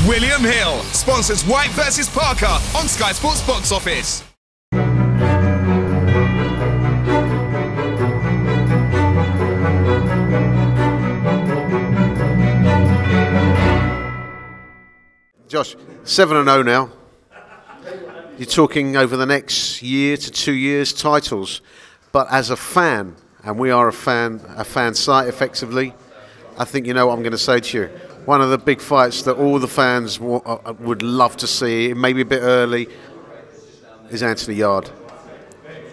William Hill sponsors White vs Parker on Sky Sports Box Office. Josh, 7-0 now. You're talking over the next year to 2 years titles, but as a fan, and we are a fan site effectively, I think you know what I'm going to say to you. One of the big fights that all the fans would love to see, maybe a bit early, is Anthony Yarde.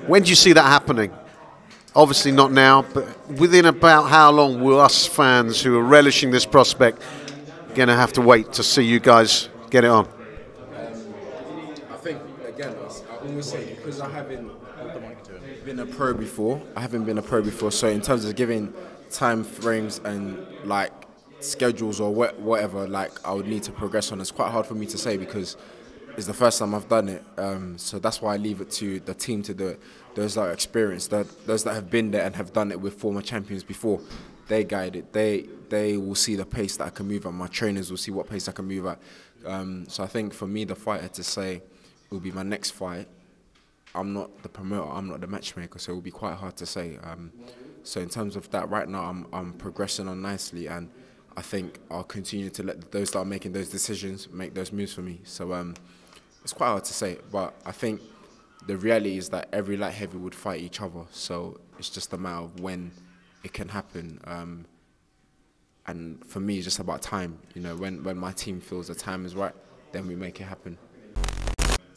When do you see that happening? Obviously not now, but within about how long will us fans who are relishing this prospect going to have to wait to see you guys get it on? I think, again, I always say, because I haven't been a pro before, so in terms of giving time frames and like schedules or whatever, like I would need to progress on, it's quite hard for me to say because it's the first time I've done it, so that's why I leave it to the team to do it. Those that are experienced, those that have been there and have done it with former champions before, they guide it. They will see the pace that I can move at. My trainers will see what pace I can move at. So I think for me, the fighter to say it will be my next fight, I'm not the promoter, I'm not the matchmaker, so it will be quite hard to say. So in terms of that, right now I'm progressing on nicely, and I think I'll continue to let those that are making those decisions make those moves for me. So it's quite hard to say, but I think the reality is that every light heavy would fight each other. So it's just a matter of when it can happen. And for me, it's just about time. You know, when my team feels the time is right, then we make it happen.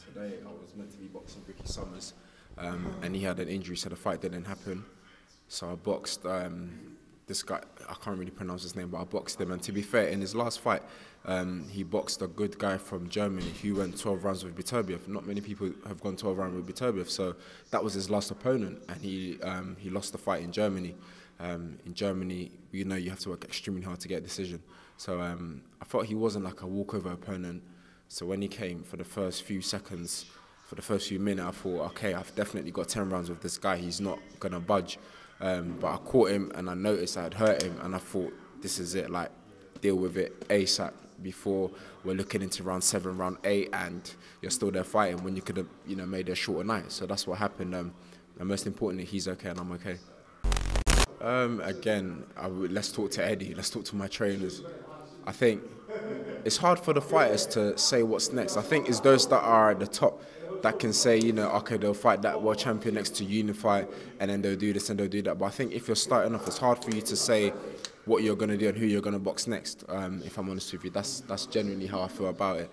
Today I was meant to be boxing Ricky Summers, and he had an injury, so the fight didn't happen. So I boxed this guy, I can't really pronounce his name, but I boxed him. And to be fair, in his last fight, he boxed a good guy from Germany who went 12 rounds with Beterbiev. Not many people have gone 12 rounds with Beterbiev, so that was his last opponent, and he lost the fight in Germany. In Germany, you know, you have to work extremely hard to get a decision. So I thought he wasn't like a walkover opponent. So when he came for the first few seconds, for the first few minutes, I thought, okay, I've definitely got 10 rounds with this guy. He's not gonna budge. But I caught him and I noticed I had hurt him, and I thought, this is it, like, deal with it ASAP before we're looking into round 7, round 8, and you're still there fighting when you could have, you know, made it a shorter night. So that's what happened. And most importantly, he's okay and I'm okay. Again, let's talk to Eddie, let's talk to my trainers. I think it's hard for the fighters to say what's next. I think it's those that are at the top that can say, you know, okay, they'll fight that world champion next to Unify, and then they'll do this and they'll do that. But I think if you're starting off, it's hard for you to say what you're going to do and who you're going to box next, if I'm honest with you. That's genuinely how I feel about it.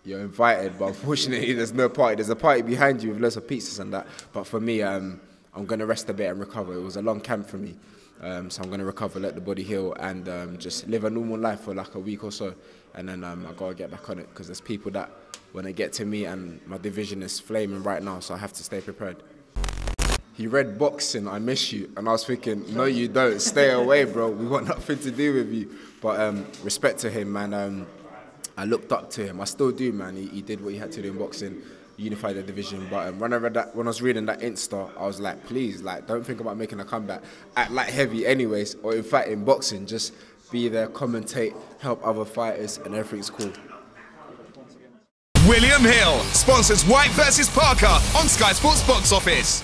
You're invited, but unfortunately there's no party. There's a party behind you with loads of pizzas and that. But for me, I'm going to rest a bit and recover. It was a long camp for me. So I'm going to recover, let the body heal, and just live a normal life for like a week or so. And then I've got to get back on it, because there's people that, when they get to me, and my division is flaming right now, so I have to stay prepared. He read boxing, I miss you, and I was thinking, no you don't, stay away bro, we want nothing to do with you. But respect to him, man. I looked up to him, I still do, man. He did what he had to do in boxing, unified the division. But when I was reading that Insta, I was like, please, like, don't think about making a comeback at light heavy anyways, or in fact in boxing, just be there, commentate, help other fighters, and everything's cool. William Hill sponsors White vs Parker on Sky Sports Box Office.